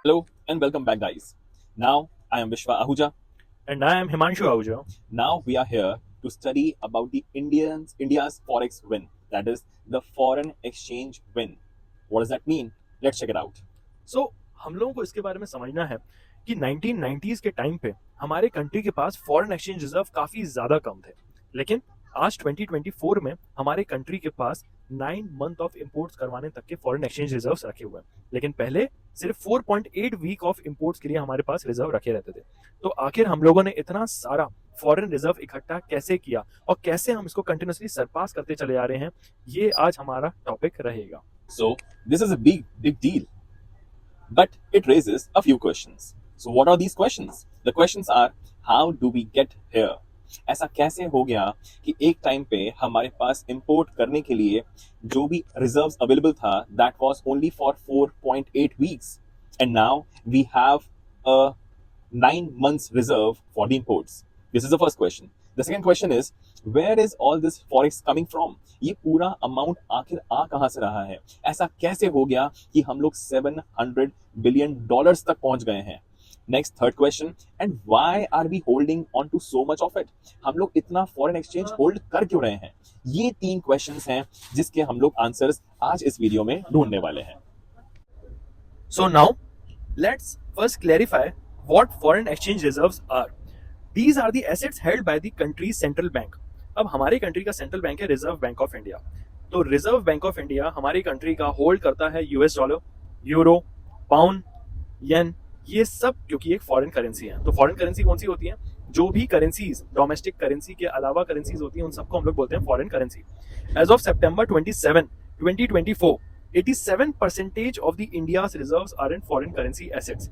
Hello and welcome back, guys. Now I am Vishwa Ahuja. And I am Himanshu Ahuja. Now we are here to study about the India's forex win. That is the foreign exchange win. What does that mean? Let's check it out. So हम लोगों को इसके बारे में समझना है कि 1990s के टाइम पे हमारे कंट्री के पास फॉरेन एक्सचेंज रिजर्व काफी ज्यादा कम थे, लेकिन आज 2024 में हमारे कंट्री के पास 9 मंथ ऑफ इंपोर्ट्स करवाने तक के फॉरेन एक्सचेंज रिजर्व्स रखे हुए हैं। लेकिन पहले सिर्फ 4.8 वीक ऑफ इंपोर्ट्स के लिए हमारे पास रिजर्व रखे रहते थे। तो आखिर हम लोगों ने इतना सारा फॉरेन रिजर्व इकट्ठा कैसे किया और कैसे हम इसको कंटिन्यूसली सरपास करते चले आ रहे हैं, ये आज हमारा टॉपिक रहेगा। So this is a big deal, but it raises a few questions. So what are these questions? The questions are, how do we get here? ऐसा कैसे हो गया कि एक टाइम पे हमारे पास इंपोर्ट करने के लिए जो भी रिजर्व्स अवेलेबल था that was only for 4.8 weeks and now we have a 9 months reserve for the imports. This is the first question. The second question is, where is all this forex coming from? ये पूरा amount आखिर आ कहां से रहा है? ऐसा कैसे हो गया कि हम लोग $700 billion तक पहुंच गए हैं? Next third question, and why are we holding on to so much of it? हम लोग इतना फॉरेन एक्सचेंज होल्ड कर क्यों रहे हैं? ये 3 क्वेश्चंस हैं जिसके हम लोग आंसर्स आज इस वीडियो में ढूंढने वाले हैं। So now let's first clarify what foreign exchange reserves are. These are the assets held by the country's central bank. अब हमारे कंट्री का सेंट्रल बैंक है रिजर्व बैंक ऑफ इंडिया। तो रिजर्व बैंक ऑफ इंडिया हमारी country का hold करता है US dollar, euro, pound, येन, ये सब क्योंकि एक फॉरेन करेंसी है। तो फॉरेन करेंसी कौन सी होती है? जो भी करेंसीज डोमेस्टिक करेंसी के अलावा करेंसीज होती हैं उन सबको हम लोग बोलते हैं foreign currency. As of September 27, 2024, 87% of the India's reserves are in foreign currency assets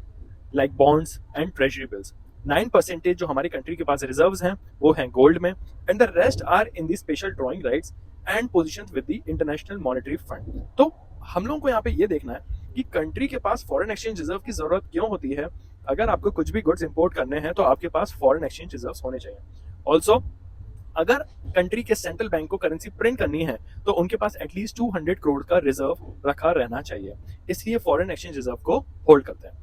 like bonds and treasury bills. 9% जो हमारी कंट्री के पास रिजर्व्स हैं वो हैं गोल्ड में, and the rest are in the special drawing rights and positions with the international monetary fund. तो हम लोगों को यहाँ पे ये देखना है कि कंट्री के पास फॉरेन एक्सचेंज रिजर्व की जरूरत क्यों होती है। अगर आपको कुछ भी गुड्स इंपोर्ट करने हैं तो आपके पास फॉरेन एक्सचेंज रिजर्व्स होने चाहिए। ऑल्सो अगर कंट्री के सेंट्रल बैंक को करेंसी प्रिंट करनी है तो उनके पास एटलीस्ट 200 करोड़ का रिजर्व रखा रहना चाहिए, इसलिए फॉरेन एक्सचेंज रिजर्व को होल्ड करते हैं।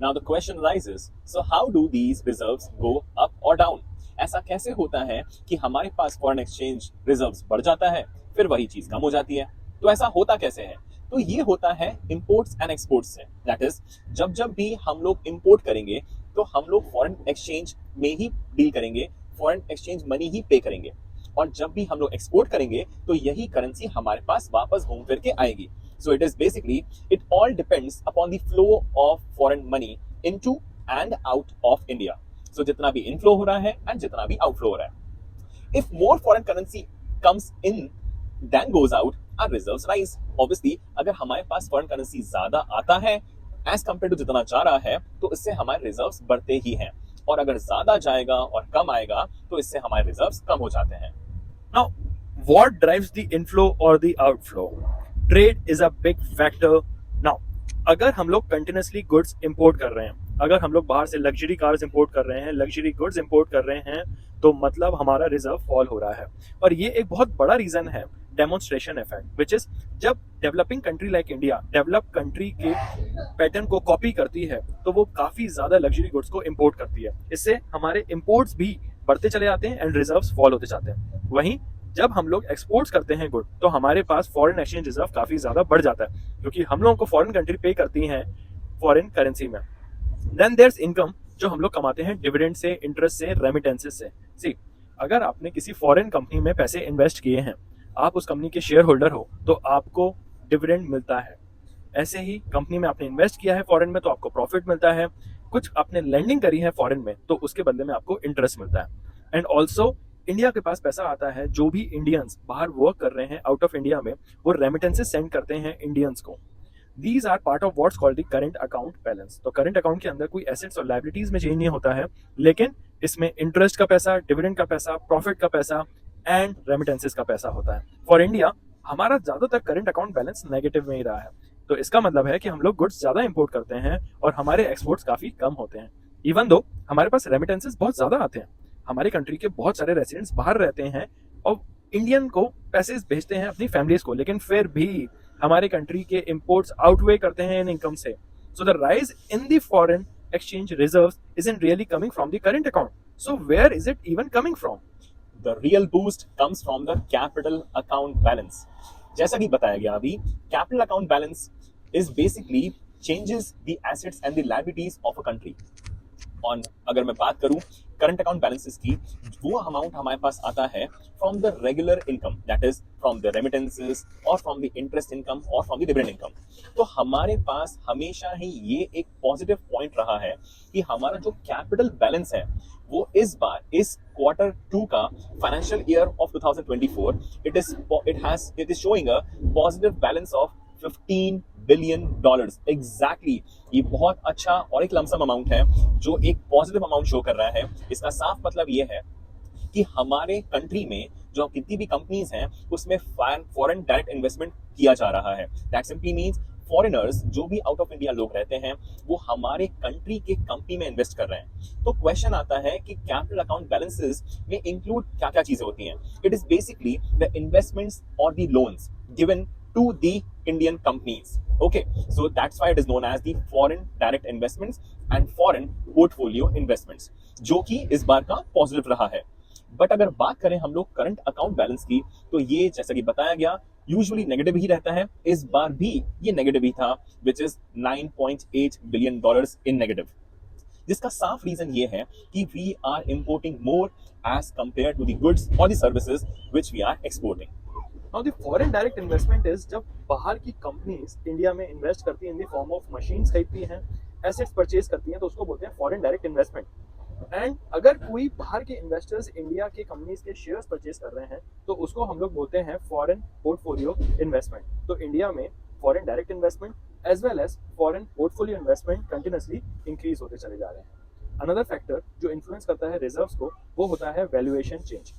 Now the question arises, so how do these reserves go up or down? ऐसा कैसे होता है कि हमारे पास फॉरेन एक्सचेंज रिजर्व्स बढ़ जाता है फिर वही चीज कम हो जाती है? तो ऐसा होता कैसे है? तो ये होता है इंपोर्ट्स एंड एक्सपोर्ट्स से। दैट इज, जब भी हम लोग इंपोर्ट करेंगे तो हम लोग फॉरेन एक्सचेंज में ही डील करेंगे, फॉरेन एक्सचेंज मनी ही पे करेंगे, और जब भी हम लोग एक्सपोर्ट करेंगे तो यही करेंसी हमारे पास वापस घूम फिर के आएगी। So it is basically, it all depends upon the flow of foreign money into and out of India. So जितना भी inflow हो रहा है and जितना भी outflow हो रहा है. If more foreign currency comes in than goes out, our reserves rise. Obviously, अगर हमारे पास foreign currency ज्यादा आता है as compared to जितना जा रहा है तो इससे हमारे reserves बढ़ते ही हैं, और अगर ज्यादा जाएगा और कम आएगा तो इससे हमारे reserves कम हो जाते हैं। Now, what drives the inflow or the outflow? Trade is a big factor. Now, अगर हम लोग कंटिन्यूसली गुड्स इंपोर्ट कर रहे हैं, अगर हम लोग बाहर से लग्जरी कार्स इंपोर्ट कर रहे हैं, लग्जरी गुड्स इंपोर्ट कर रहे हैं, तो मतलब हमारा रिजर्व फॉल हो रहा है। और ये एक बहुत बड़ा रीजन है डेमोन्स्ट्रेशन इफेक्ट, विच इज जब developing country like India develop country के पैटर्न को कॉपी करती है तो वो काफी ज्यादा लग्जरी गुड्स को इंपोर्ट करती है। इससे हमारे इंपोर्ट्स भी बढ़ते चले जाते हैं एंड रिजर्व्स फॉल होते जाते हैं। वहीं जब हम लोग एक्सपोर्ट्स करते हैं गुड तो हमारे पास फॉरेन एक्सचेंज रिजर्व काफी ज्यादा बढ़ जाता है, क्योंकि हम लोगों को फॉरेन कंट्री पे करती हैं फॉरेन करेंसी में। देन देयर्स इनकम जो हम लोग कमाते हैं डिविडेंड से, इंटरेस्ट से, रेमिटेंसेस से। सी, अगर आपने किसी फॉरेन कंपनी में पैसे इन्वेस्ट किए हैं, आप उस कंपनी के शेयर होल्डर हो तो आपको डिविडेंड मिलता है। ऐसे ही कंपनी में आपने इन्वेस्ट किया है फॉरेन में तो आपको प्रॉफिट मिलता है। कुछ आपने लेंडिंग करी है फॉरेन में तो उसके बदले में आपको इंटरेस्ट मिलता है। एंड ऑल्सो इंडिया के पास पैसा आता है, जो भी इंडियंस बाहर वर्क कर रहे हैं आउट ऑफ इंडिया में वो रेमिटेंसेस सेंड करते हैं इंडियंस को। These are part of what's called the current account balance. तो करंट अकाउंट के अंदर कोई एसेट्स और लायबिलिटीज में चेंज नहीं होता है, लेकिन इसमें इंटरेस्ट का पैसा, डिविडेंड का पैसा, प्रॉफिट का पैसा एंड रेमिटेंसेस का पैसा होता है। फॉर इंडिया हमारा ज्यादातर करंट अकाउंट बैलेंस नेगेटिव में ही रहा है, तो इसका मतलब है कि हम लोग गुड्स ज्यादा इंपोर्ट करते हैं और हमारे एक्सपोर्ट्स काफी कम होते हैं। इवन दो हमारे पास रेमिटेंसेस बहुत ज्यादा आते हैं, हमारे कंट्री के बहुत सारे रेसिडेंट्स बाहर रहते हैं और इंडियन को पैसे भेजते हैं अपनी फैमिलीज को, लेकिन फिर भी हमारे कंट्री के इंपोर्ट्स आउटवे करते हैं इन इनकम से। So the rise in the foreign exchange reserves isn't really coming from the current account. So where is it even coming from? The real boost comes from the capital account balance. जैसा कि बताया गया अभी, capital account balance is basically changes the assets and the liabilities of a country. और अगर मैं बात करूं करंट अकाउंट बैलेंसेस की, वो अमाउंट हमारे पास आता है from the regular income, that is from the remittances और फ्रॉम द इंटरेस्ट इनकम और फ्रॉम द डिविडेंड इनकम। तो हमारे पास हमेशा ही ये एक पॉजिटिव पॉइंट रहा है कि हमारा जो कैपिटल बैलेंस है वो इस बार इस क्वार्टर 2 का financial year of 2024 it is showing a positive balance of $15 billion exactly. ये बहुत अच्छा और एक लमसम अमाउंट है जो एक पॉजिटिव अमाउंट शो कर रहा है। इसका साफ मतलब ये है कि हमारे कंट्री में जो कितनी भी कंपनीज हैं उसमें फॉरेन डायरेक्ट इन्वेस्टमेंट किया जा रहा है। दैट सिंपली मींस फॉरेनर्स जो भी आउट ऑफ इंडिया लोग रहते हैं वो हमारे कंट्री के कंपनी में इन्वेस्ट कर रहे हैं। तो क्वेश्चन आता है कि कैपिटल अकाउंट बैलेंसेस में इंक्लूड क्या क्या चीजें होती हैं। It is basically the investments और the loans given to the Indian companies. Okay, so that's why it is known as the foreign direct investments and foreign portfolio investments, जो कि इस बार का पॉजिटिव रहा है। बट अगर बात करें हम लोग करंट अकाउंट बैलेंस की, तो ये जैसा कि बताया गया यूजुअली नेगेटिव ही रहता है। इस बार भी ये नेगेटिव ही था, which is $9.8 billion in negative, जिसका साफ रीजन ये है कि we are importing more as compare to the goods और the services which we are exporting. Now the foreign direct investment is जब बाहर की कंपनीज इंडिया में इन्वेस्ट करती हैं in the form of machines खरीदती हैं, एसेट्स परचेज करती हैं, तो उसको बोलते हैं फॉरेन डायरेक्ट इन्वेस्टमेंट। एंड अगर कोई बाहर के इन्वेस्टर्स इंडिया के कंपनीज के शेयर्स परचेज कर रहे हैं तो उसको हम लोग बोलते हैं फॉरेन पोर्टफोलियो इन्वेस्टमेंट। तो इंडिया में foreign direct investment as well as foreign portfolio investment continuously increase होते चले जा रहे हैं। अनदर फैक्टर जो इन्फ्लुएंस करता है रिजर्व्स को वो होता है valuation change.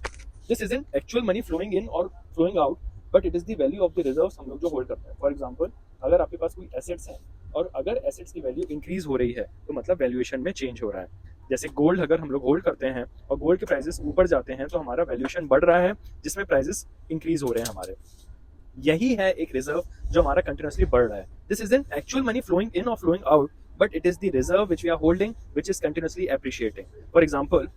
This isn't actual money flowing in or flowing out, but it is the value of the reserves हम लोग जो होल्ड करते हैं। फॉर एग्जाम्पल अगर आपके पास कोई एसेट्स हैं और अगर एसेट्स की वैल्यू इंक्रीज हो रही है तो मतलब वैल्यूएशन में चेंज हो रहा है। जैसे गोल्ड अगर हम लोग होल्ड करते हैं और गोल्ड के प्राइसेस ऊपर जाते हैं तो हमारा वैल्यूएशन बढ़ रहा है जिसमें प्राइसेस इंक्रीज हो रहे हैं हमारे। यही है एक रिजर्व जो हमारा कंटिन्यूसली बढ़ रहा है। This isn't actual money flowing in और flowing out, but it is the reserve which we are holding which is continuously appreciating. For example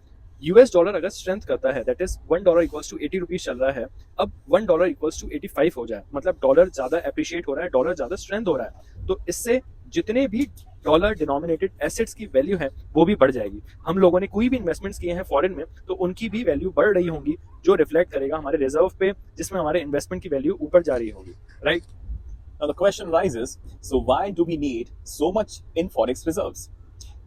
US dollar अगर स्ट्रेंथ करता है, that is $1 equals to 80 rupees चल रहा है, अब $1 equals to 85 हो जाए, मतलब डॉलर ज्यादा एप्रिशिएट हो रहा है, डॉलर ज्यादा स्ट्रेंथ हो रहा है, तो इससे जितने भी डॉलर डिनोमिनेटेड एसेट्स की वैल्यू है वो भी बढ़ जाएगी। हम लोगों ने कोई भी इन्वेस्टमेंट्स किए हैं फॉरेन में तो उनकी भी वैल्यू बढ़ रही होंगी, जो रिफ्लेक्ट करेगा हमारे रिजर्व पे, जिसमें हमारे इन्वेस्टमेंट की वैल्यू ऊपर जा रही होगी, right? Now the question rises, so why do we need so much in forex reserves?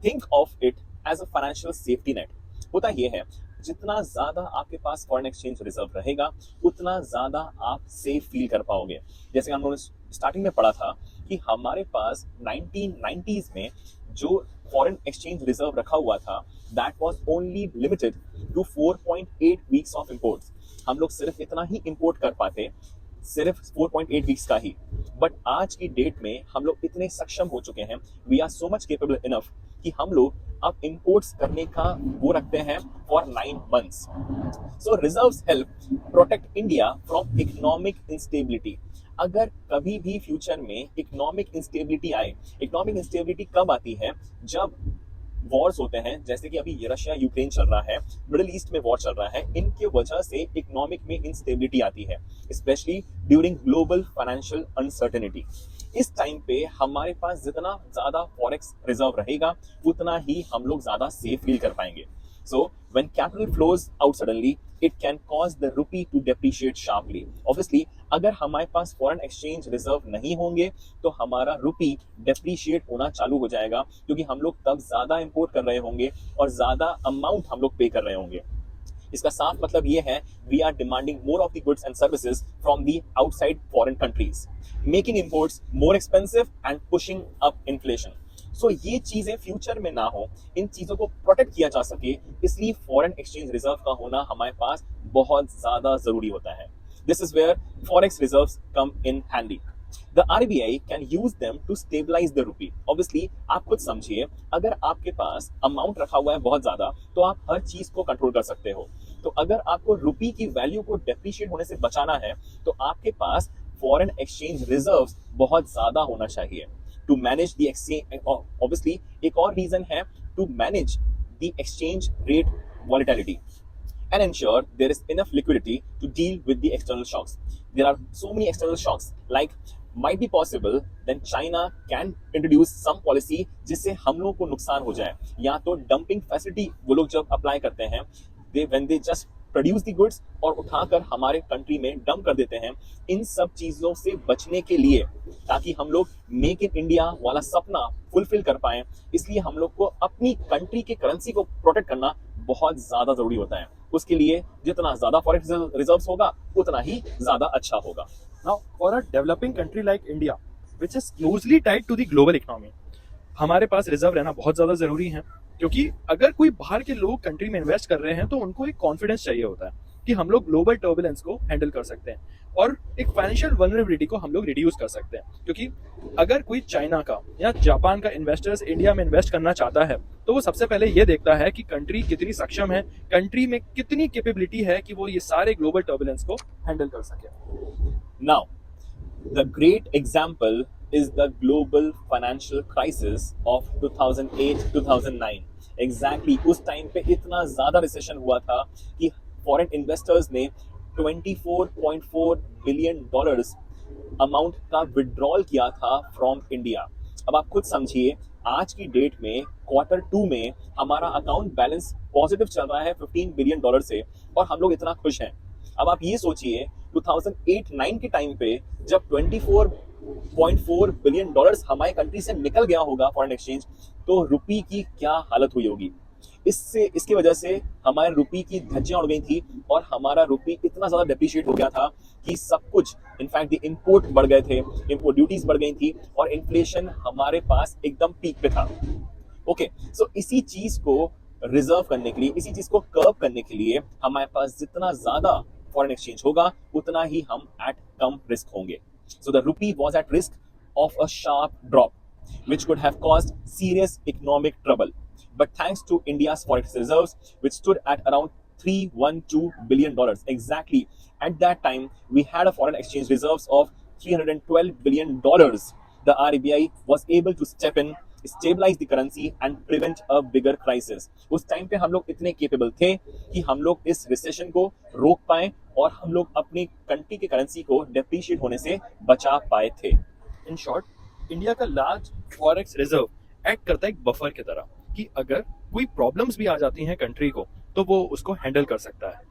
Think of it as a financial safety net. होता ये है, जितना ज्यादा आपके पास फॉरेन एक्सचेंज रिजर्व रहेगा उतना ज्यादा आप सेफ फील कर पाओगे। जैसे हम लोगों ने स्टार्टिंग में पढ़ा था कि हमारे पास 1990s में जो फॉरेन एक्सचेंज रिजर्व रखा हुआ था that was only limited to 4.8 weeks of imports. हम लोग सिर्फ इतना ही इंपोर्ट कर पाते, सिर्फ 4.8 वीक्स का ही। बट आज की डेट में हम लोग इतने सक्षम हो चुके हैं, we are so much capable enough कि हम लोग अब इंपोर्ट्स करने का वो रखते हैं for 9 months। So reserves help protect India from economic instability. अगर कभी भी फ्यूचर में इकोनॉमिक इंस्टेबिलिटी आए, इकोनॉमिक इंस्टेबिलिटी कब आती है? जब वॉर्स होते हैं, जैसे कि अभी रशिया यूक्रेन चल रहा है, मिडिल ईस्ट में वॉर चल रहा है, इनके वजह से इकोनॉमिक में इंस्टेबिलिटी आती है, specially during global financial uncertainty. इस टाइम पे हमारे पास जितना ज्यादा फॉरेक्स रिजर्व रहेगा उतना ही हम लोग ज्यादा सेफ फील कर पाएंगे। So when capital flows out suddenly, it can cause the rupee to depreciate sharply. Obviously, अगर हमारे पास फॉरेन एक्सचेंज रिजर्व नहीं होंगे तो हमारा रुपी डेप्रीशिएट होना चालू हो जाएगा, क्योंकि हम लोग तब ज्यादा इंपोर्ट कर रहे होंगे और ज्यादा अमाउंट हम लोग पे कर रहे होंगे। इसका साफ मतलब ये है, we are demanding more of the goods and services from the outside foreign countries, making imports more expensive and pushing up inflation. So ये चीजें फ्यूचर में ना हो, इन चीजों को प्रोटेक्ट किया जा सके, इसलिए फॉरेन एक्सचेंज रिजर्व का होना हमारे पास बहुत ज्यादा जरूरी होता है। This is where forex reserves come in handy. The RBI can use them to stabilize the rupee. Obviously, आप खुद समझिए, अगर आपके पास अमाउंट रखा हुआ है बहुत ज्यादा तो आप हर चीज को कंट्रोल कर सकते हो। तो अगर आपको रुपी की वैल्यू को डेप्रीशिएट होने से बचाना है तो आपके पास फॉरेन एक्सचेंज रिजर्व्स बहुत ज्यादा होना चाहिए। To manage the exchange, obviously एक और रीजन है to manage the exchange rate volatility and ensure there is enough liquidity to deal with the external shocks. There are so many external shocks, like might be possible then China can introduce some policy जिससे हम लोगों को नुकसान हो जाए, या तो dumping facility वो लोग जब अप्लाई करते हैं, when they just produce the goods और उठाकर हमारे कंट्री में डंप कर देते हैं। इन सब चीजों से बचने के लिए, ताकि हम लोग मेक इन इंडिया वाला सपना फुलफिल कर पाए, इसलिए हम लोग को अपनी कंट्री के करेंसी को प्रोटेक्ट करना बहुत ज्यादा जरूरी होता है। उसके लिए जितना ज्यादा फॉरेक्स रिजर्व्स होगा उतना ही ज्यादा अच्छा होगा। Now, for a developing country like India, which is closely tied to the global economy, हमारे पास रिजर्व रहना बहुत ज्यादा जरूरी है, क्योंकि अगर कोई बाहर के लोग कंट्री में इन्वेस्ट कर रहे हैं तो उनको एक कॉन्फिडेंस चाहिए होता है कि हम लोग ग्लोबल टर्बुलेंस को हैंडल कर सकते हैं और एक फाइनेंशियल वल्नरेबिलिटी को हम लोग रिड्यूस कर सकते हैं। क्योंकि अगर कोई चाइना का या जापान का इन्वेस्टर्स इंडिया में इन्वेस्ट करना चाहता है तो वो सबसे पहले ये देखता है कि कंट्री कितनी सक्षम है, कंट्री में कितनी कैपेबिलिटी है कि वो ये सारे ग्लोबल टर्बुलेंस को हैंडल कर सके। Now the great example is the global financial crisis of 2008-2009. Exactly उस टाइम पे इतना ज्यादा रिसेशन हुआ था कि फॉरेन इन्वेस्टर्स ने $24.4 बिलियन अमाउंट का विड्रॉल किया था फ्रॉम इंडिया। अब आप खुद समझिए, आज की डेट में Q2 में हमारा अकाउंट बैलेंस पॉजिटिव चल रहा है $15 बिलियन से, और हम लोग इतना खुश हैं। अब आप ये सोचिए 2008-9 के टाइम पे जब $24.4 बिलियन हमारे कंट्री से निकल गया होगा फॉरेन एक्सचेंज, तो रुपी की क्या हालत हुई होगी। इसकी वजह से हमारे रुपी की धज्जियां उड़ गई थी और हमारा रुपी इतना ज्यादा डेप्रिशिएट हो गया था कि सब कुछ, इनफैक्ट इंपोर्ट बढ़ गए थे, इंपोर्ट ड्यूटीज बढ़ गई थी और इन्फ्लेशन हमारे पास एकदम पीक पे था। ओके, सो इसी चीज को रिजर्व करने के लिए, इसी चीज को कर्व करने के लिए हमारे पास जितना ज्यादा फॉरेन एक्सचेंज होगा उतना ही हम एट कम रिस्क होंगे। So the rupee was at risk of a sharp drop, which could have caused serious economic trouble. But thanks to India's forex reserves, which stood at around $312 billion, exactly at that time we had a foreign exchange reserves of $312 billion. The RBI was able to step in, stabilize the currency and prevent a bigger crisis. उस time पे हम लोग इतने capable थे कि हम लोग इस रिसेशन को रोक पाए और हम लोग अपनी कंट्री के करेंसी को डेप्रिशिएट होने से बचा पाए थे। इन शॉर्ट, इंडिया का लार्ज फॉरेक्स रिजर्व एक्ट करता है एक बफर की तरह कि अगर कोई प्रॉब्लम्स भी आ जाती हैं कंट्री को तो वो उसको हैंडल कर सकता है,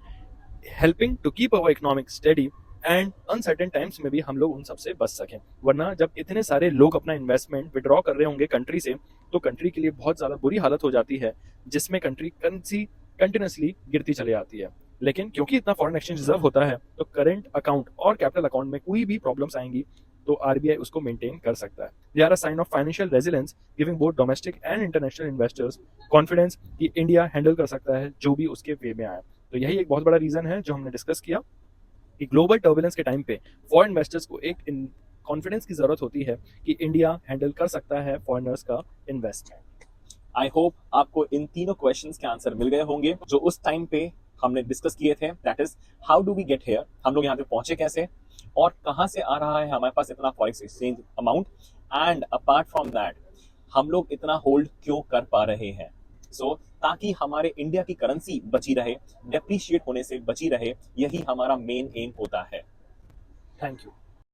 helping to keep our economic steady and uncertain times में भी हम लोग उन सबसे बच सकें। वरना जब इतने सारे लोग अपना इन्वेस्टमेंट विड्रॉ कर रहे होंगे कंट्री से तो कंट्री के लिए बहुत ज़्यादा बुरी हालत हो जाती है, जिसमें कंट्री करेंसी कंटिन्यूसली गिरती चली आती है। लेकिन क्योंकि इतना फॉरेन एक्सचेंज रिजर्व होता है तो करंट अकाउंट और कैपिटल अकाउंट में कोई भी प्रॉब्लम्स आएंगी तो आरबीआई उसको मेंटेन कर सकता है। They are a sign of financial resilience, giving both domestic and international investors confidence कि इंडिया हैंडल कर सकता है जो भी उसके वे में आए। तो यही एक बहुत बड़ा रीजन है जो हमने डिस्कस किया कि ग्लोबल टर्बुलेंस के टाइम पे फॉरेन इन्वेस्टर्स को एक कॉन्फिडेंस की जरूरत होती है कि इंडिया हैंडल कर सकता है फॉरेनर्स का इन्वेस्टमेंट। आई होप आपको इन तीनों क्वेश्चंस के आंसर मिल गए होंगे जो उस टाइम पे हमने डिस्कस किए थे। That is how do we get here, हम लोग यहाँ पे पहुंचे कैसे और कहाँ से आ रहा है हमारे पास इतना forex exchange amount, and apart from that हम लोग इतना होल्ड क्यों कर पा रहे हैं। सो ताकि हमारे इंडिया की करेंसी बची रहे, डेप्रिशिएट होने से बची रहे, यही हमारा मेन एम होता है। Thank you.